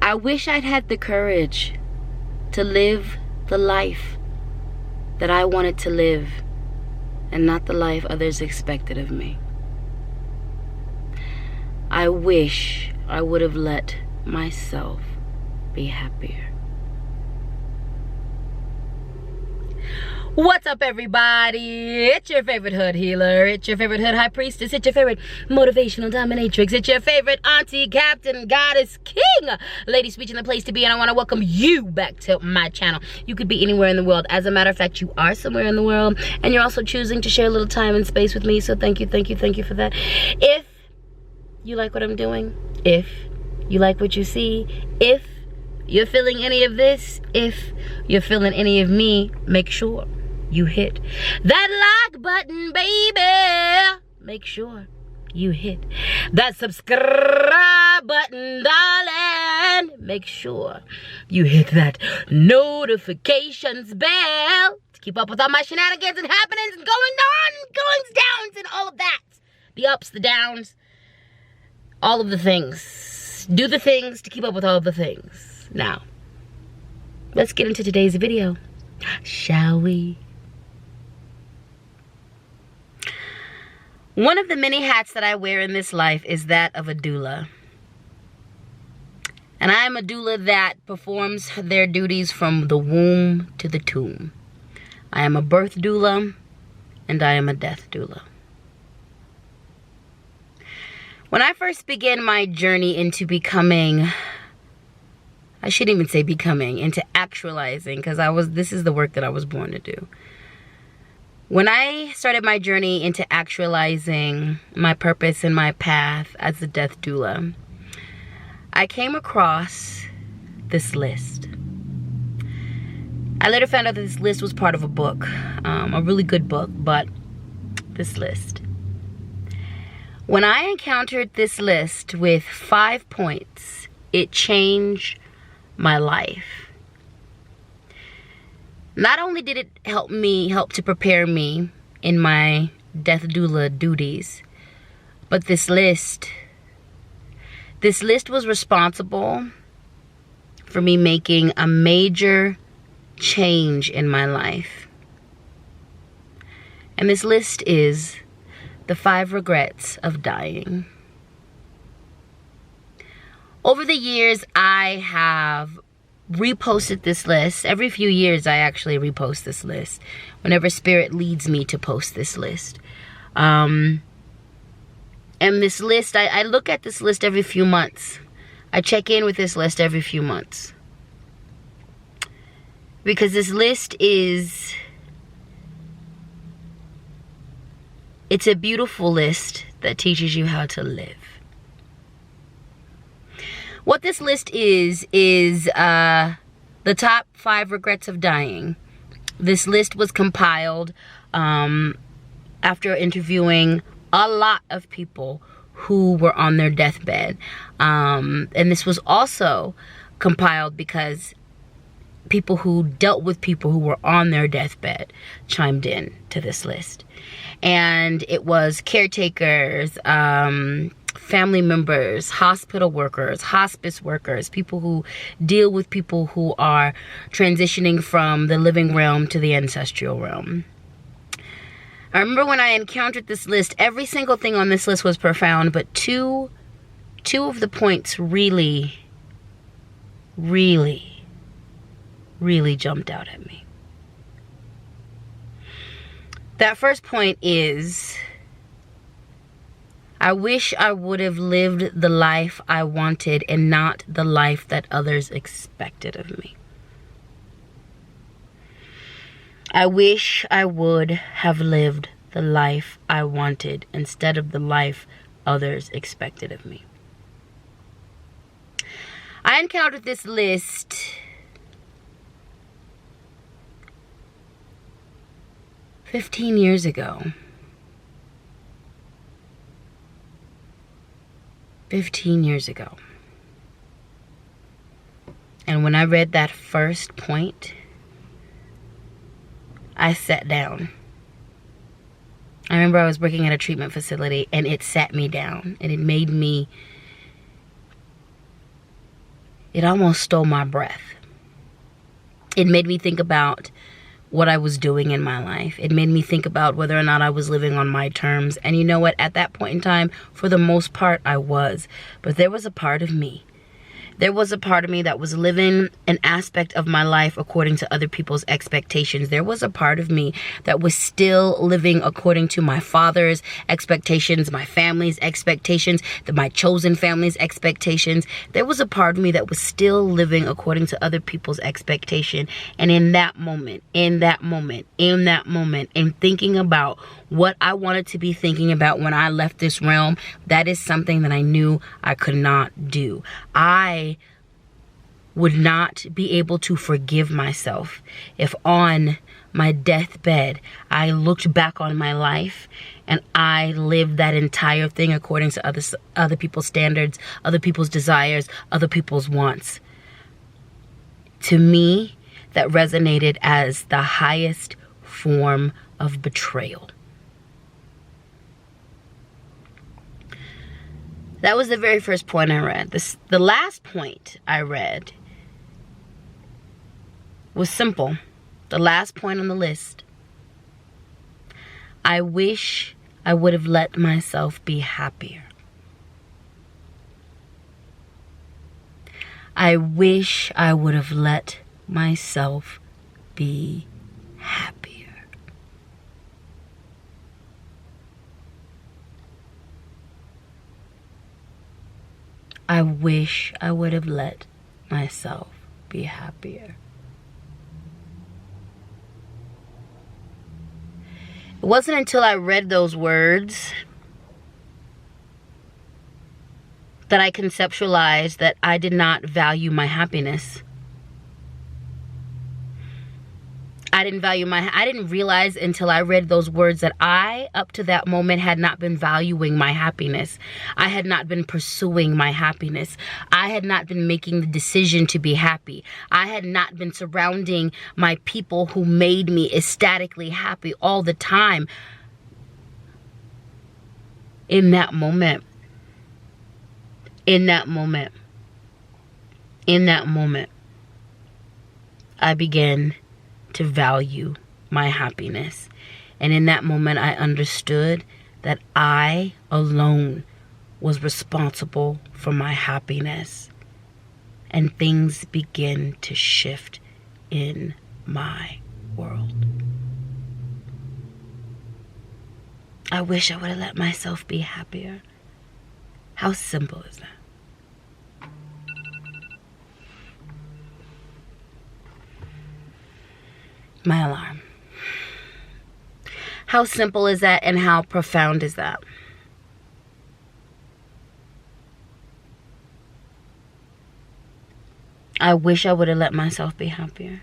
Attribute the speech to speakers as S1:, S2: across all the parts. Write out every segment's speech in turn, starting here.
S1: I wish I'd had the courage to live the life that I wanted to live and not the life others expected of me. I wish I would have let myself be happier. What's up, everybody? It's your favorite hood healer. It's your favorite hood high priestess. It's your favorite motivational dominatrix. It's your favorite auntie, captain, goddess, king, LadySpeech in the place to be. And I want to welcome you back to my channel. You could be anywhere in the world. As a matter of fact, you are somewhere in the world. And you're also choosing to share a little time and space with me. So thank you, thank you, thank you for that. If you like what I'm doing, if you like what you see, if you're feeling any of this, if you're feeling any of me, make sure you hit that like button, baby. Make sure you hit that subscribe button, darling. Make sure you hit that notifications bell to keep up with all my shenanigans and happenings and goings downs and all of that. The ups, the downs, all of the things. Do the things to keep up with all of the things. Now, let's get into today's video, shall we? One of the many hats that I wear in this life is that of a doula. And I am a doula that performs their duties from the womb to the tomb. I am a birth doula and I am a death doula. When I first began my journey into becoming, I shouldn't even say becoming, into actualizing, because this is the work that I was born to do. When I started my journey into actualizing my purpose and my path as a death doula, I came across this list. I later found out that this list was part of a book, a really good book, but this list. When I encountered this list with 5 points, it changed my life. Not only did it help to prepare me in my death doula duties, but this list was responsible for me making a major change in my life. And this list is the 5 regrets of dying. Over the years, I have reposted this list. Every few years I actually repost this list whenever spirit leads me to post this list. And this list, I look at this list every few months. I check in with this list every few months, because this list is, it's a beautiful list that teaches you how to live. What this list is the top 5 regrets of dying. This list was compiled after interviewing a lot of people who were on their deathbed. And this was also compiled because people who dealt with people who were on their deathbed chimed in to this list. And it was caretakers, family members, hospital workers, hospice workers, people who deal with people who are transitioning from the living realm to the ancestral realm. I remember when I encountered this list, every single thing on this list was profound, but two of the points really jumped out at me. That first point is, I wish I would have lived the life I wanted and not the life that others expected of me. I wish I would have lived the life I wanted instead of the life others expected of me. I encountered this list $15 years ago. 15 years ago. And when I read that first point, I sat down. I remember I was working at a treatment facility and it sat me down and it it almost stole my breath. It made me think about what I was doing in my life. It made me think about whether or not I was living on my terms. And you know what? At that point in time, for the most part, I was. But there was a part of me. There was a part of me that was living an aspect of my life according to other people's expectations. There was a part of me that was still living according to my father's expectations, my family's expectations, my chosen family's expectations. There was a part of me that was still living according to other people's expectation. And in that moment, in thinking about what I wanted to be thinking about when I left this realm, that is something that I knew I could not do. I would not be able to forgive myself if on my deathbed I looked back on my life and I lived that entire thing according to other people's standards, other people's desires, other people's wants. To me, that resonated as the highest form of betrayal. That was the very first point I read. The last point I read was simple. The last point on the list. I wish I would have let myself be happier. I wish I would have let myself be happier. I wish I would have let myself be happier. It wasn't until I read those words that I conceptualized that I did not value my happiness. I didn't realize until I read those words that I, up to that moment, had not been valuing my happiness. I had not been pursuing my happiness. I had not been making the decision to be happy. I had not been surrounding my people who made me ecstatically happy all the time. In that moment, I began to value my happiness. And in that moment, I understood that I alone was responsible for my happiness. And things began to shift in my world. I wish I would have let myself be happier. How simple is that? My alarm. How simple is that and how profound is that? I wish I would have let myself be happier.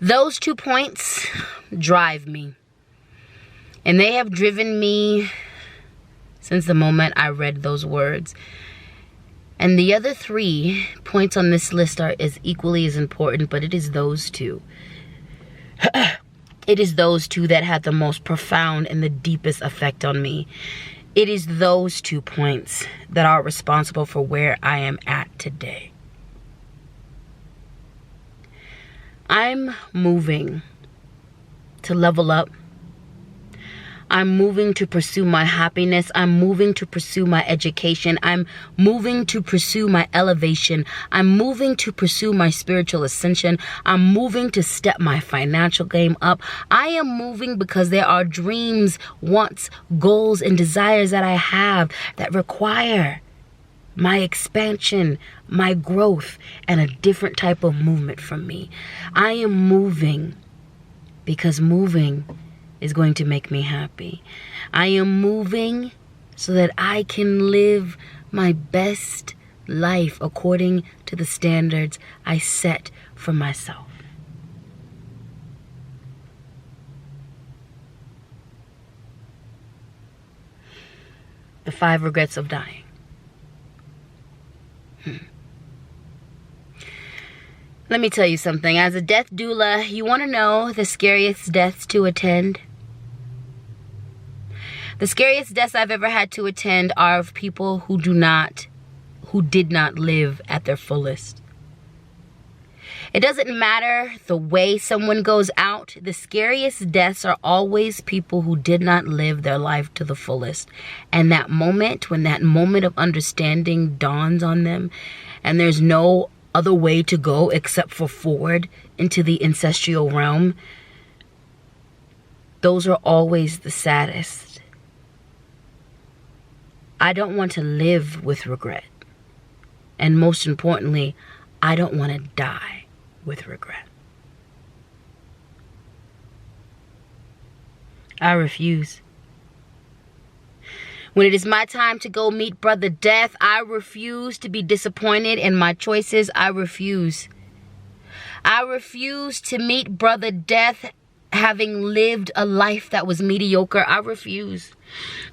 S1: Those 2 points drive me. And they have driven me since the moment I read those words. And the other 3 points on this list are equally as important, but it is those 2. It is those 2 that had the most profound and the deepest effect on me. It is those 2 points that are responsible for where I am at today. I'm moving to level up. I'm moving to pursue my happiness. I'm moving to pursue my education. I'm moving to pursue my elevation. I'm moving to pursue my spiritual ascension. I'm moving to step my financial game up. I am moving because there are dreams, wants, goals, and desires that I have that require my expansion, my growth, and a different type of movement from me. I am moving because moving is going to make me happy. I am moving so that I can live my best life according to the standards I set for myself. The 5 regrets of dying. Let me tell you something. As a death doula, you want to know the scariest deaths to attend? The scariest deaths I've ever had to attend are of people who did not live at their fullest. It doesn't matter the way someone goes out. The scariest deaths are always people who did not live their life to the fullest. And that moment, when that moment of understanding dawns on them, and there's no other way to go except for forward into the ancestral realm, those are always the saddest. I don't want to live with regret. And most importantly, I don't want to die with regret. I refuse. When it is my time to go meet Brother Death, I refuse to be disappointed in my choices. I refuse. I refuse to meet Brother Death having lived a life that was mediocre. I refuse.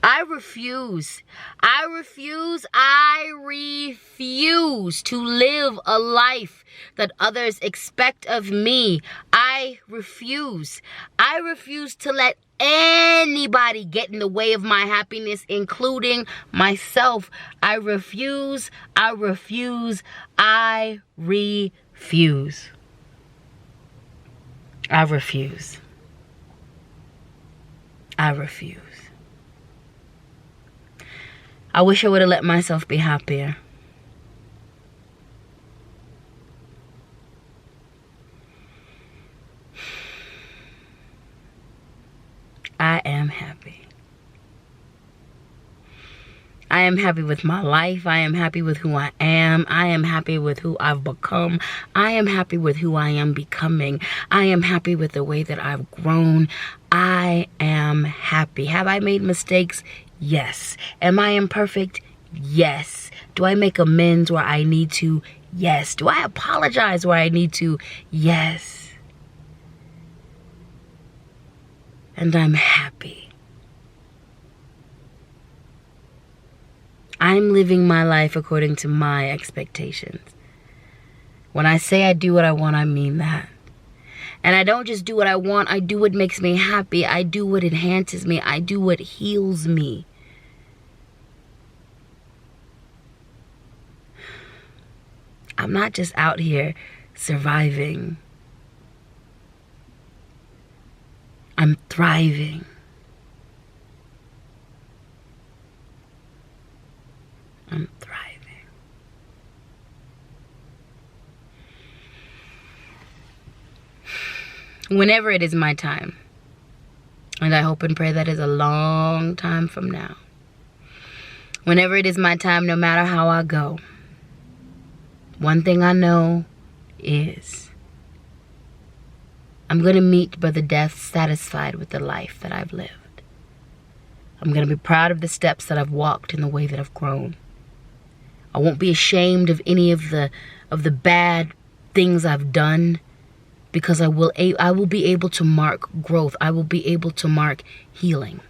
S1: I refuse. I refuse. I refuse to live a life that others expect of me. I refuse. I refuse to let anybody get in the way of my happiness, including myself. I refuse. I refuse. I refuse. I refuse. I refuse. I wish I would have let myself be happier. I am happy. I am happy with my life. I am happy with who I am. I am happy with who I've become. I am happy with who I am becoming. I am happy with the way that I've grown. I am happy. Have I made mistakes? Yes. Am I imperfect? Yes. Do I make amends where I need to? Yes. Do I apologize where I need to? Yes. And I'm happy. I'm living my life according to my expectations. When I say I do what I want, I mean that. And I don't just do what I want, I do what makes me happy. I do what enhances me. I do what heals me. I'm not just out here surviving. I'm thriving. I'm thriving. Whenever it is my time, and I hope and pray that is a long time from now. Whenever it is my time, no matter how I go, one thing I know is I'm going to meet Brother Death satisfied with the life that I've lived. I'm going to be proud of the steps that I've walked and the way that I've grown. I won't be ashamed of any of the bad things I've done, because I will be able to mark growth. I will be able to mark healing.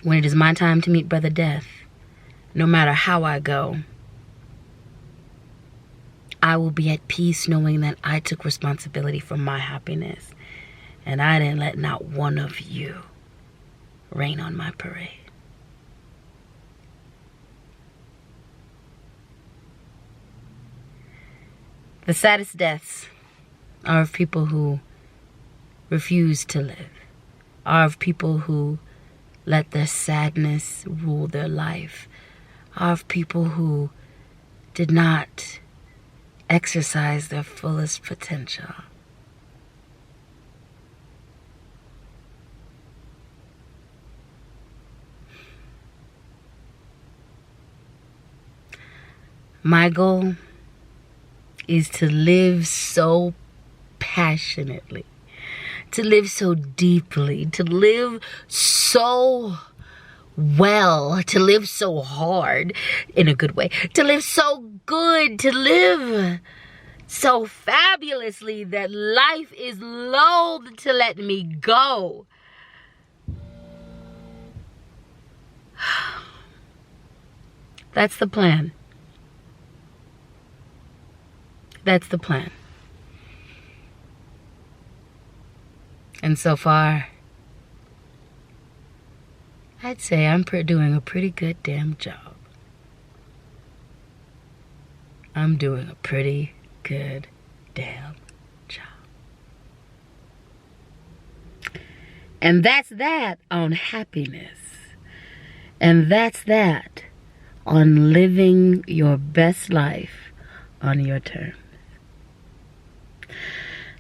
S1: When it is my time to meet Brother Death, no matter how I go, I will be at peace knowing that I took responsibility for my happiness, and I didn't let not one of you rain on my parade. The saddest deaths are of people who refuse to live, are of people who let their sadness rule their life, are of people who did not exercise their fullest potential. My goal is to live so passionately, to live so deeply, to live so well, to live so hard in a good way, to live so good, to live so fabulously that life is loath to let me go. That's the plan. That's the plan. And so far, I'd say I'm doing a pretty good damn job. I'm doing a pretty good damn job. And that's that on happiness. And that's that on living your best life on your terms.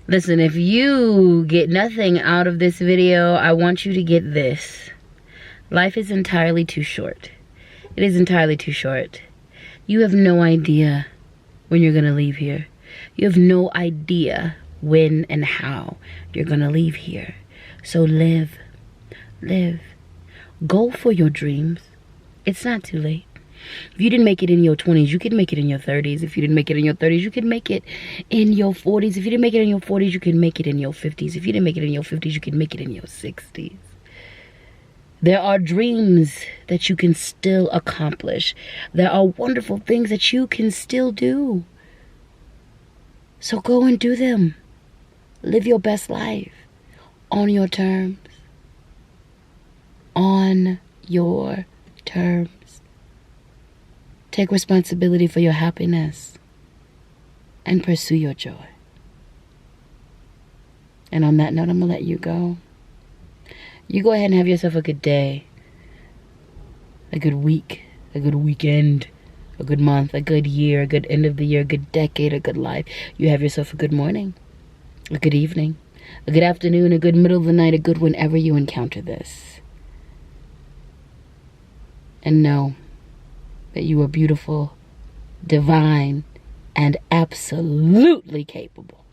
S1: Listen, if you get nothing out of this video, I want you to get this. Life is entirely too short. It is entirely too short. You have no idea when you're going to leave here. You have no idea when and how you're going to leave here. So live. Live. Go for your dreams. It's not too late. If you didn't make it in your 20s, you can make it in your 30s. If you didn't make it in your 30s, you can make it in your 40s. If you didn't make it in your 40s, you can make it in your 50s. If you didn't make it in your 50s, you can make it in your 60s. There are dreams that you can still accomplish. There are wonderful things that you can still do. So go and do them. Live your best life on your terms. On your terms. Take responsibility for your happiness and pursue your joy. And on that note, I'm going to let you go. You go ahead and have yourself a good day, a good week, a good weekend, a good month, a good year, a good end of the year, a good decade, a good life. You have yourself a good morning, a good evening, a good afternoon, a good middle of the night, a good whenever you encounter this. And know that you are beautiful, divine, and absolutely capable.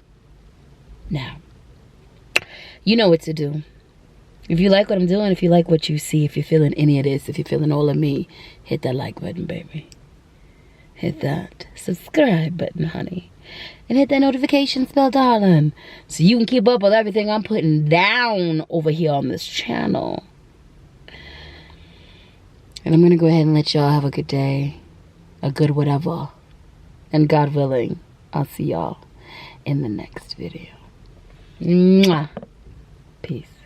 S1: Now, you know what to do. If you like what I'm doing, if you like what you see, if you're feeling any of this, if you're feeling all of me, hit that like button, baby. Hit that subscribe button, honey. And hit that notification bell, darling, so you can keep up with everything I'm putting down over here on this channel. And I'm going to go ahead and let y'all have a good day, a good whatever. And God willing, I'll see y'all in the next video. Mwah. Peace.